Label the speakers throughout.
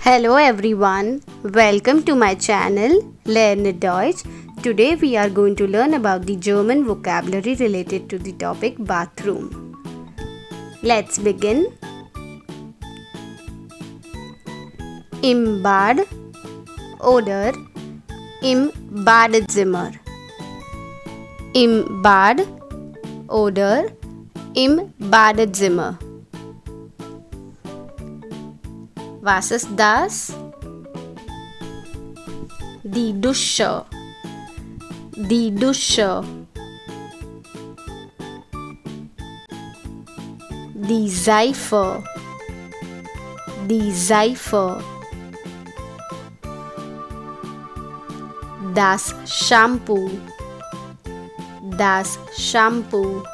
Speaker 1: Hello everyone, welcome to my channel Lerne Deutsch. Today we are going to learn about the German vocabulary related to the topic bathroom. Let's begin. Im Bad oder im Badezimmer. Im Bad oder im Badezimmer. Was ist das? Die Dusche. Die Dusche. Die Seife. Die Seife. Das Shampoo. Das Shampoo.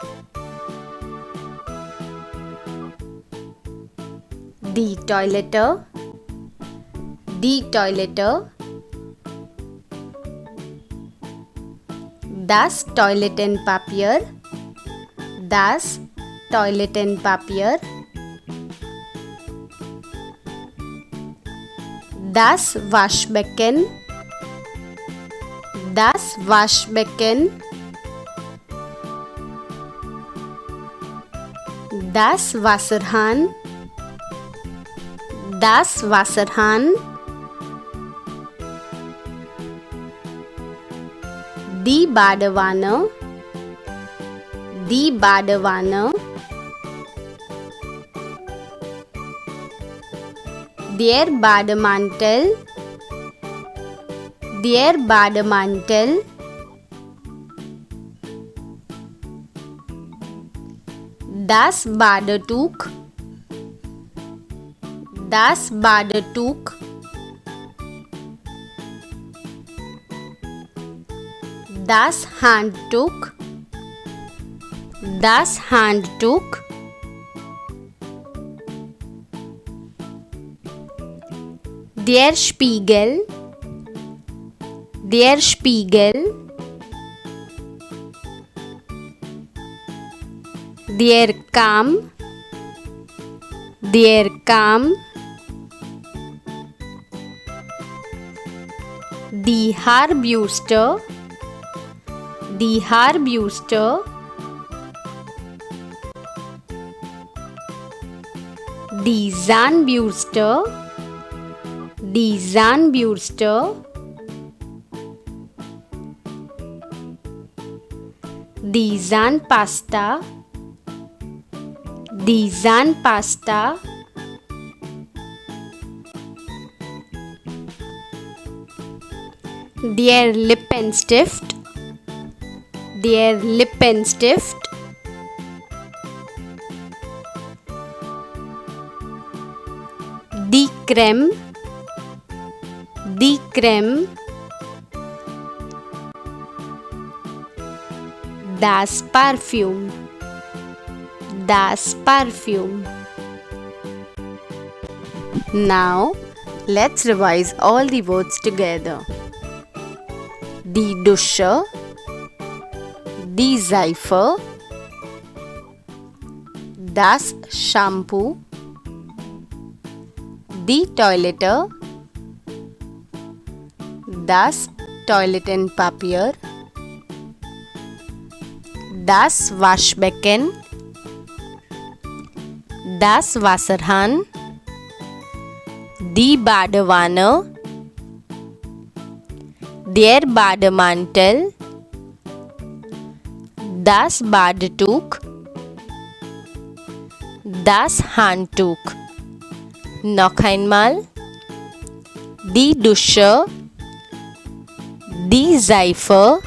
Speaker 1: Die Toilette. Die Toilette. Das Toilettenpapier. Das Toilettenpapier. Das Waschbecken. Das Waschbecken. Das Wasserhahn. Das Wasserhahn. Die Badewanne. Die Badewanne. Der Bademantel. Der Bademantel. Das Badetuch. Das Badetuch. Das Handtuch. Das Handtuch. Der Spiegel. Der Spiegel. Der Kamm. Der Kamm. Die Haarbürste. Die Haarbürste. Die Zahnbürste. Die Zahnbürste. Die Zahnpasta. Die Zahnpasta. Der Lippenstift. Der Lippenstift. Die Creme. Die Creme. Das Parfüm. Das Parfüm. Now, let's revise all the words together. Die Dusche. Die Seife. Das Shampoo. Die Toilette. Das Toilettenpapier. Das Waschbecken. Das Wasserhahn. Die Badewanne. Der Bademantel. Das Badetuch. Das Handtuch. Noch einmal. Die Dusche. Die Seife.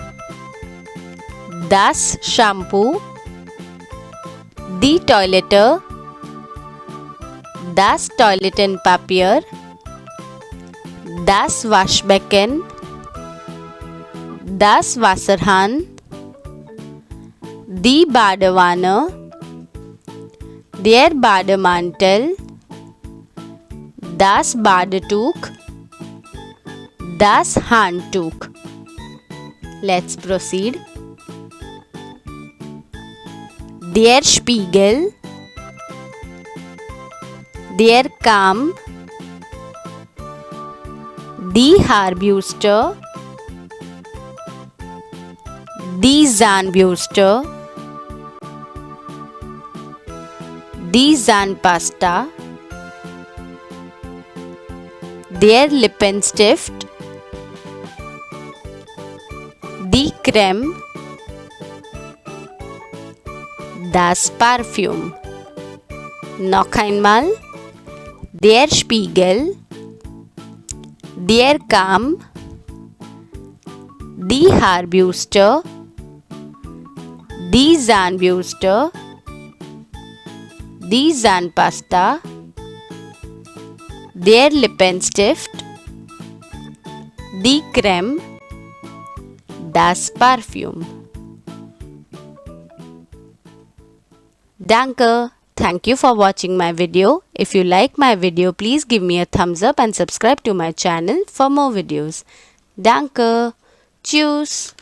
Speaker 1: Das Shampoo. Die Toilette. Das Toilettenpapier. Das Waschbecken. Das Wasserhahn. Die Badewanne. Der Bademantel. Das Badetuch. Das Handtuch. Let's proceed. Der Spiegel. Der Kamm. die Haarbürste, die Zahnbürste, die Zahnpasta, der Lippenstift, die Creme, das Parfüm. Noch einmal: der Spiegel, der Kamm, die Haarbürste, die Zahnbürste, die Zahnpasta, der Lippenstift, die Creme, das Parfüm. Danke. Thank you for watching my video. If you like my video, please give me a thumbs up and subscribe to my channel for more videos. Danke. Tschüss.